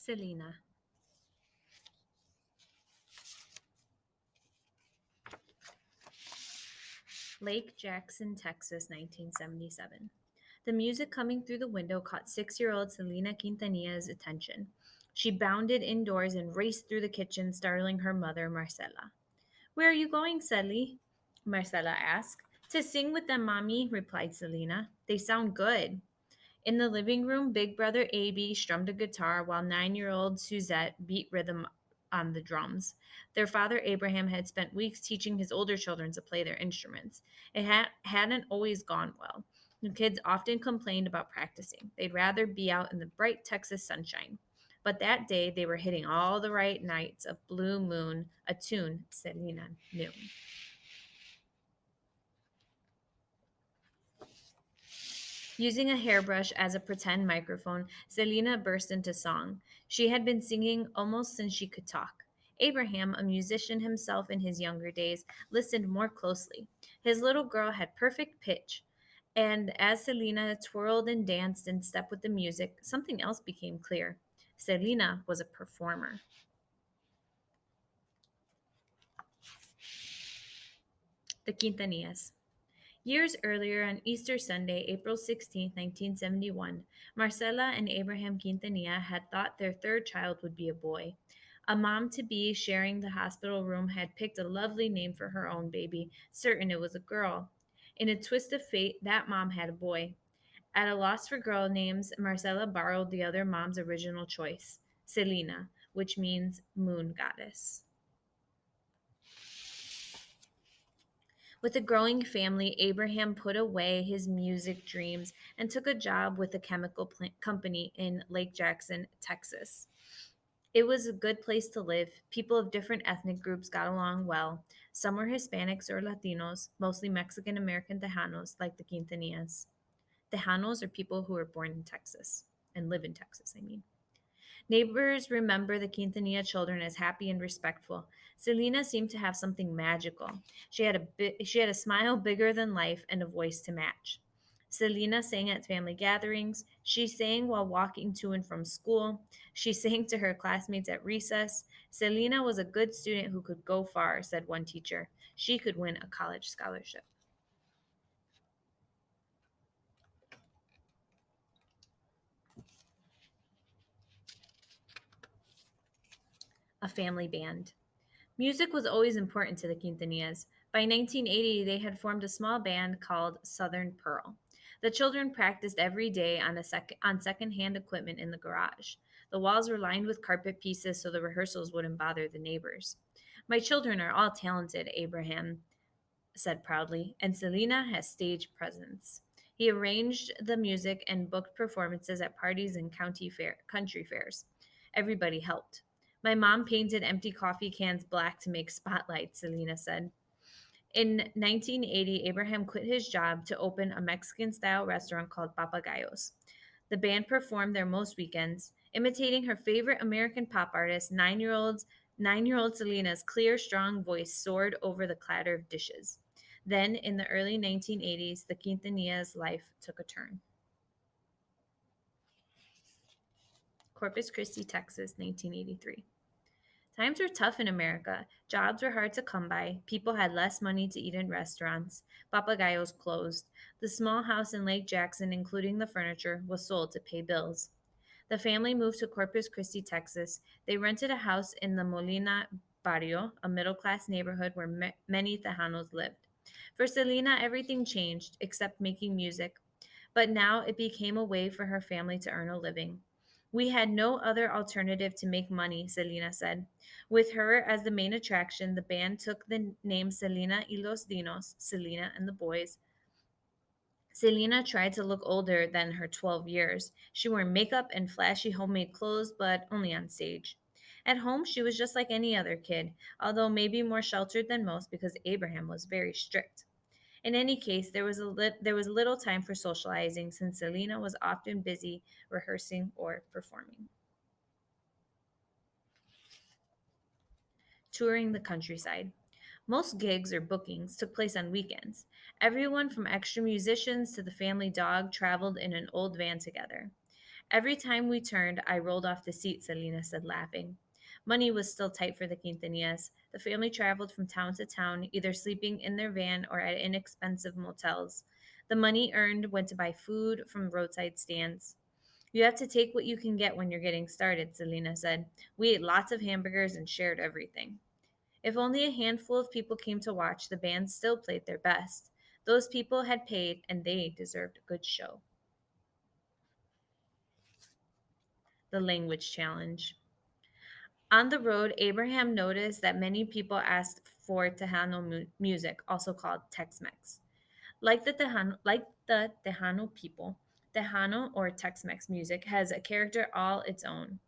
Selena. Lake Jackson, Texas, 1977. The music coming through the window caught 6-year-old Selena Quintanilla's attention. She bounded indoors and raced through the kitchen, startling her mother, Marcela. Where are you going, Sally? Marcela asked. To sing with them, Mommy, replied Selena. They sound good. In the living room, big brother AB strummed a guitar while 9-year-old Suzette beat rhythm on the drums. Their father Abraham had spent weeks teaching his older children to play their instruments. It hadn't always gone well. The kids often complained about practicing. They'd rather be out in the bright Texas sunshine. But that day they were hitting all the right nights of Blue Moon, a tune Selena knew. Using a hairbrush as a pretend microphone, Selena burst into song. She had been singing almost since she could talk. Abraham, a musician himself in his younger days, listened more closely. His little girl had perfect pitch. And as Selena twirled and danced in step with the music, something else became clear. Selena was a performer. The Quintanillas. Years earlier, on Easter Sunday, April 16, 1971, Marcela and Abraham Quintanilla had thought their third child would be a boy. A mom to be sharing the hospital room had picked a lovely name for her own baby, certain it was a girl. In a twist of fate, that mom had a boy. At a loss for girl names, Marcela borrowed the other mom's original choice, Selena, which means moon goddess. With a growing family, Abraham put away his music dreams and took a job with a chemical plant company in Lake Jackson, Texas. It was a good place to live. People of different ethnic groups got along well. Some were Hispanics or Latinos, mostly Mexican American Tejanos, like the Quintanillas. Tejanos are people who were born in Texas and live in Texas, I mean. Neighbors remember the Quintanilla children as happy and respectful. Selena seemed to have something magical. She had a smile bigger than life and a voice to match. Selena sang at family gatherings. She sang while walking to and from school. She sang to her classmates at recess. Selena was a good student who could go far, said one teacher. She could win a college scholarship. A family band. Music was always important to the Quintanillas. By 1980, they had formed a small band called Southern Pearl. The children practiced every day on secondhand equipment in the garage. The walls were lined with carpet pieces so the rehearsals wouldn't bother the neighbors. My children are all talented, Abraham said proudly, and Selena has stage presence. He arranged the music and booked performances at parties and country fairs. Everybody helped. My mom painted empty coffee cans black to make spotlights, Selena said. In 1980, Abraham quit his job to open a Mexican style restaurant called Papagayos. The band performed there most weekends, imitating her favorite American pop artist, 9-year old Selena's clear, strong voice soared over the clatter of dishes. Then, in the early 1980s, the Quintanilla's life took a turn. Corpus Christi, Texas, 1983. Times were tough in America. Jobs were hard to come by. People had less money to eat in restaurants. Papagayos closed. The small house in Lake Jackson, including the furniture, was sold to pay bills. The family moved to Corpus Christi, Texas. They rented a house in the Molina Barrio, a middle class neighborhood where many Tejanos lived. For Selena, everything changed except making music, but now it became a way for her family to earn a living. We had no other alternative to make money, Selena said. With her as the main attraction, the band took the name Selena y los Dinos, Selena and the Boys. Selena tried to look older than her 12 years. She wore makeup and flashy homemade clothes, but only on stage. At home, she was just like any other kid, although maybe more sheltered than most because Abraham was very strict. In any case, there was little time for socializing since Selena was often busy rehearsing or performing. Touring the countryside. Most gigs or bookings took place on weekends. Everyone from extra musicians to the family dog traveled in an old van together. Every time we turned, I rolled off the seat, Selena said, laughing. Money was still tight for the Quintanillas. The family traveled from town to town, either sleeping in their van or at inexpensive motels. The money earned went to buy food from roadside stands. You have to take what you can get when you're getting started, Selena said. We ate lots of hamburgers and shared everything. If only a handful of people came to watch, the band still played their best. Those people had paid, and they deserved a good show. The language challenge. On the road, Abraham noticed that many people asked for Tejano music, also called Tex-Mex. Like the Tejano people, Tejano or Tex-Mex music has a character all its own,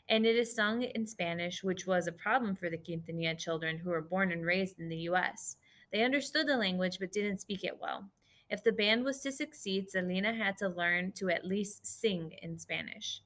and it is sung in Spanish, which was a problem for the Quintanilla children who were born and raised in the U.S. They understood the language but didn't speak it well. If the band was to succeed, Selena had to learn to at least sing in Spanish.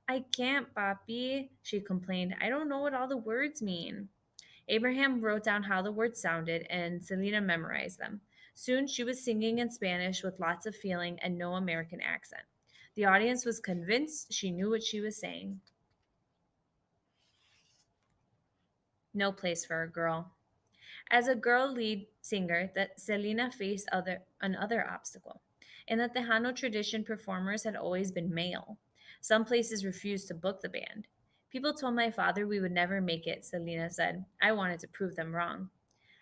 I can't, Papi, she complained. I don't know what all the words mean. Abraham wrote down how the words sounded, and Selena memorized them. Soon she was singing in Spanish with lots of feeling and no American accent. The audience was convinced she knew what she was saying. No place for a girl. As a girl lead singer, that Selena faced another obstacle. In the Tejano tradition, performers had always been male. Some places refused to book the band. People told my father we would never make it, Selena said. I wanted to prove them wrong.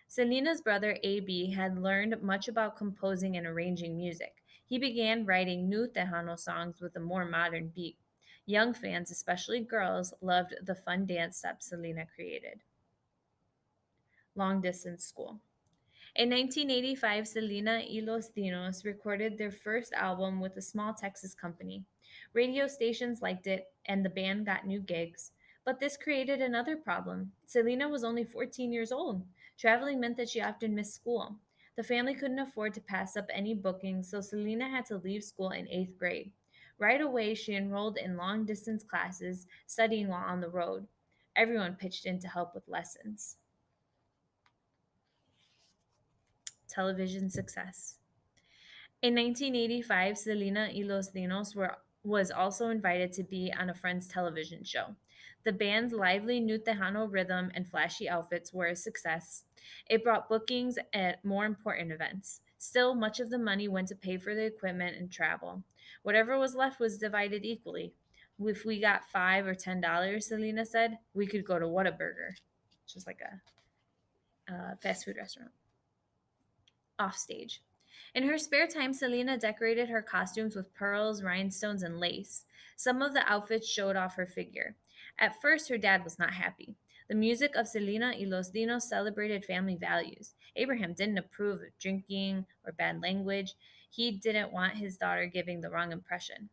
Selena's brother AB had learned much about composing and arranging music. He began writing new Tejano songs with a more modern beat. Young fans, especially girls, loved the fun dance steps Selena created. Long distance school. In 1985, Selena y Los Dinos recorded their first album with a small Texas company. Radio stations liked it, and the band got new gigs. But this created another problem. Selena was only 14 years old. Traveling meant that she often missed school. The family couldn't afford to pass up any bookings, so Selena had to leave school in 8th grade. Right away, she enrolled in long distance classes, studying while on the road. Everyone pitched in to help with lessons. Television success. In 1985, Selena y Los Dinos was also invited to be on a Friends television show. The band's lively new Tejano rhythm and flashy outfits were a success. It brought bookings at more important events. Still, much of the money went to pay for the equipment and travel. Whatever was left was divided equally. If we got $5 or $10, Selena said, we could go to Whataburger, which is like a fast food restaurant. Offstage. In her spare time, Selena decorated her costumes with pearls, rhinestones, and lace. Some of the outfits showed off her figure. At first, her dad was not happy. The music of Selena y Los Dinos celebrated family values. Abraham didn't approve of drinking or bad language. He didn't want his daughter giving the wrong impression.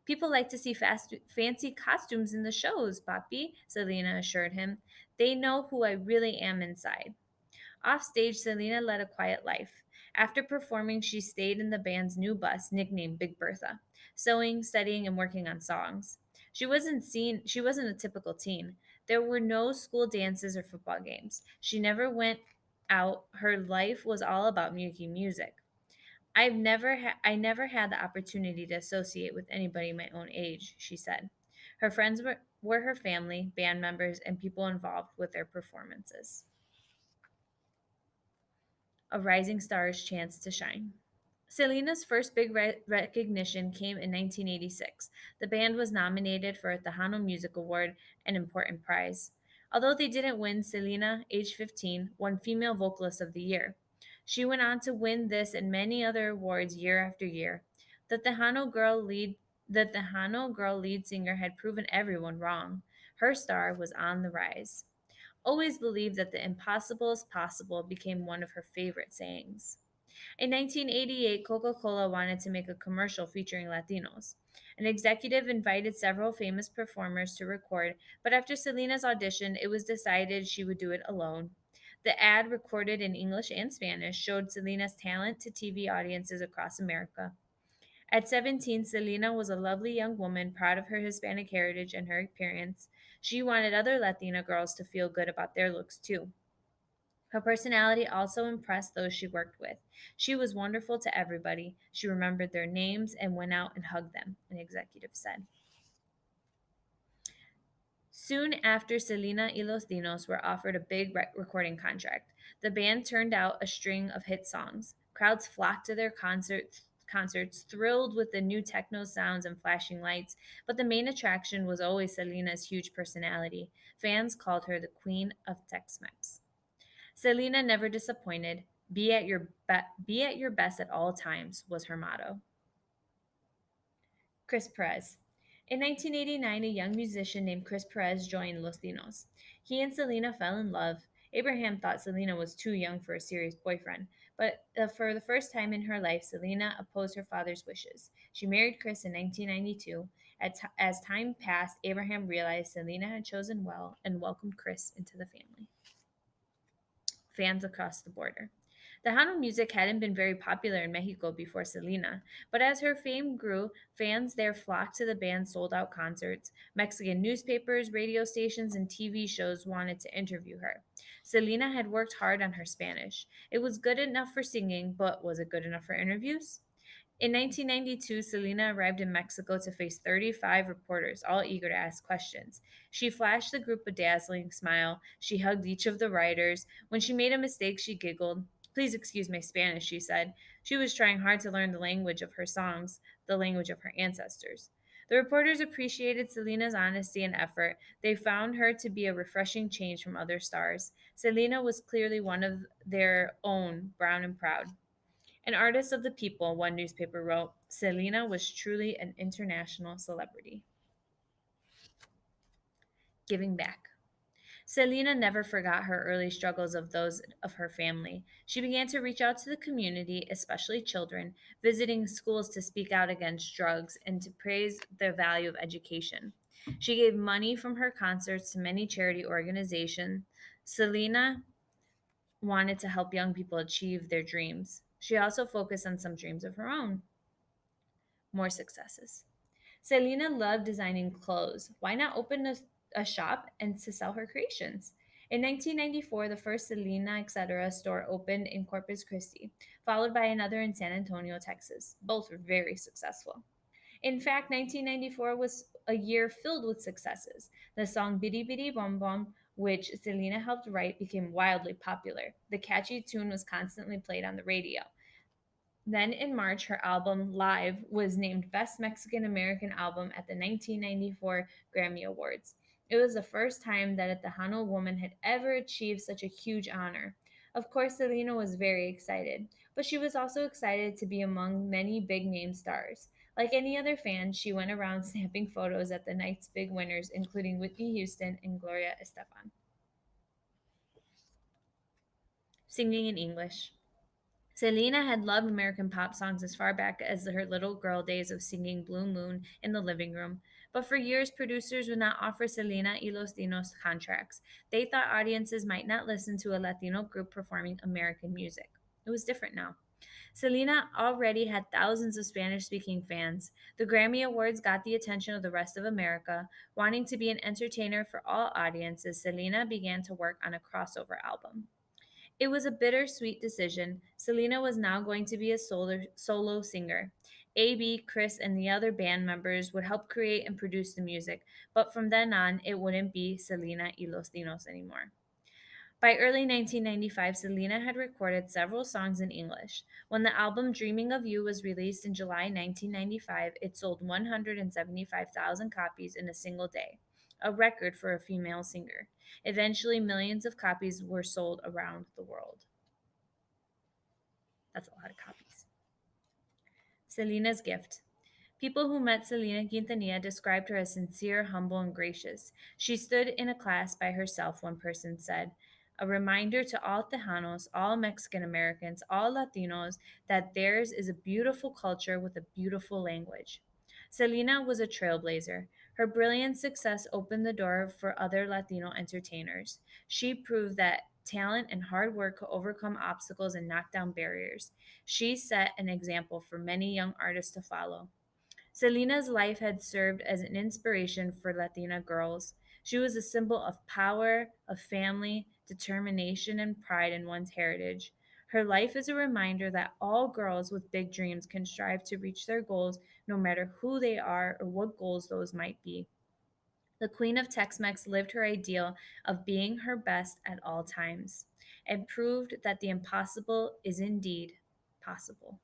People like to see fancy costumes in the shows, Papi, Selena assured him. They know who I really am inside. Offstage, Selena led a quiet life. After performing, she stayed in the band's new bus, nicknamed Big Bertha, sewing, studying, and working on songs. She wasn't a typical teen. There were no school dances or football games. She never went out. Her life was all about making music. I never had the opportunity to associate with anybody my own age, she said. Her friends were her family, band members, and people involved with their performances. A rising star's chance to shine. Selena's first big recognition came in 1986. The band was nominated for a Tejano Music Award, an important prize. Although they didn't win, Selena, age 15, won Female Vocalist of the Year. She went on to win this and many other awards year after year. The Tejano girl lead the Tejano girl lead singer had proven everyone wrong. Her star was on the rise. Always believed that the impossible is possible became one of her favorite sayings. In 1988, Coca Cola wanted to make a commercial featuring Latinos. An executive invited several famous performers to record, but after Selena's audition, it was decided she would do it alone. The ad, recorded in English and Spanish, showed Selena's talent to TV audiences across America. At 17, Selena was a lovely young woman, proud of her Hispanic heritage and her appearance. She wanted other Latina girls to feel good about their looks too. Her personality also impressed those she worked with. She was wonderful to everybody. She remembered their names and went out and hugged them, an executive said. Soon after, Selena y Los Dinos were offered a big recording contract. The band turned out a string of hit songs. Crowds flocked to their concerts, thrilled with the new techno sounds and flashing lights, but the main attraction was always Selena's huge personality. Fans called her the Queen of Tex-Mex. Selena never disappointed. Be at your best at all times was her motto. Chris Perez. In 1989, a young musician named Chris Perez joined Los Dinos. He and Selena fell in love. Abraham thought Selena was too young for a serious boyfriend, but for the first time in her life, Selena opposed her father's wishes. She married Chris in 1992. As time passed, Abraham realized Selena had chosen well and welcomed Chris into the family. Fans across the border. Tejano music hadn't been very popular in Mexico before Selena, but as her fame grew, fans there flocked to the band's sold out concerts. Mexican newspapers, radio stations, and TV shows wanted to interview her. Selena had worked hard on her Spanish. It was good enough for singing, but was it good enough for interviews? In 1992, Selena arrived in Mexico to face 35 reporters, all eager to ask questions. She flashed the group a dazzling smile. She hugged each of the writers. When she made a mistake, she giggled. Please excuse my Spanish, she said. She was trying hard to learn the language of her songs, the language of her ancestors. The reporters appreciated Selena's honesty and effort. They found her to be a refreshing change from other stars. Selena was clearly one of their own, brown and proud. An artist of the people, one newspaper wrote, Selena was truly an international celebrity. Giving back. Selena never forgot her early struggles of those of her family. She began to reach out to the community, especially children, visiting schools to speak out against drugs and to praise the value of education. She gave money from her concerts to many charity organizations. Selena wanted to help young people achieve their dreams. She also focused on some dreams of her own. More successes. Selena loved designing clothes. Why not open a shop and to sell her creations? In 1994, the first Selena Etc. store opened in Corpus Christi, followed by another in San Antonio, Texas. Both were very successful. In fact, 1994 was a year filled with successes. The song Bidi Bidi Bom Bom, which Selena helped write, became wildly popular. The catchy tune was constantly played on the radio. Then in March, her album Live was named Best Mexican American Album at the 1994 Grammy Awards. It was the first time that a Tejano woman had ever achieved such a huge honor. Of course, Selena was very excited, but she was also excited to be among many big name stars. Like any other fan, she went around snapping photos at the night's big winners, including Whitney Houston and Gloria Estefan. Singing in English. Selena had loved American pop songs as far back as her little girl days of singing Blue Moon in the living room. But for years, producers would not offer Selena y Los Dinos contracts. They thought audiences might not listen to a Latino group performing American music. It was different now. Selena already had thousands of Spanish speaking fans. The Grammy Awards got the attention of the rest of America. Wanting to be an entertainer for all audiences, Selena began to work on a crossover album. It was a bittersweet decision. Selena was now going to be a solo singer. AB, Chris, and the other band members would help create and produce the music, but from then on, it wouldn't be Selena y Los Dinos anymore. By early 1995, Selena had recorded several songs in English. When the album Dreaming of You was released in July 1995, it sold 175,000 copies in a single day, a record for a female singer. Eventually, millions of copies were sold around the world. That's a lot of copies. Selena's gift. People who met Selena Quintanilla described her as sincere, humble, and gracious. She stood in a class by herself, one person said. A reminder to all Tejanos, all Mexican Americans, all Latinos that theirs is a beautiful culture with a beautiful language. Selena was a trailblazer. Her brilliant success opened the door for other Latino entertainers. She proved that talent and hard work could overcome obstacles and knock down barriers. She set an example for many young artists to follow. Selena's life had served as an inspiration for Latina girls. She was a symbol of power, of family, determination, and pride in one's heritage. Her life is a reminder that all girls with big dreams can strive to reach their goals no matter who they are or what goals those might be. The queen of Tex Mex lived her ideal of being her best at all times and proved that the impossible is indeed possible.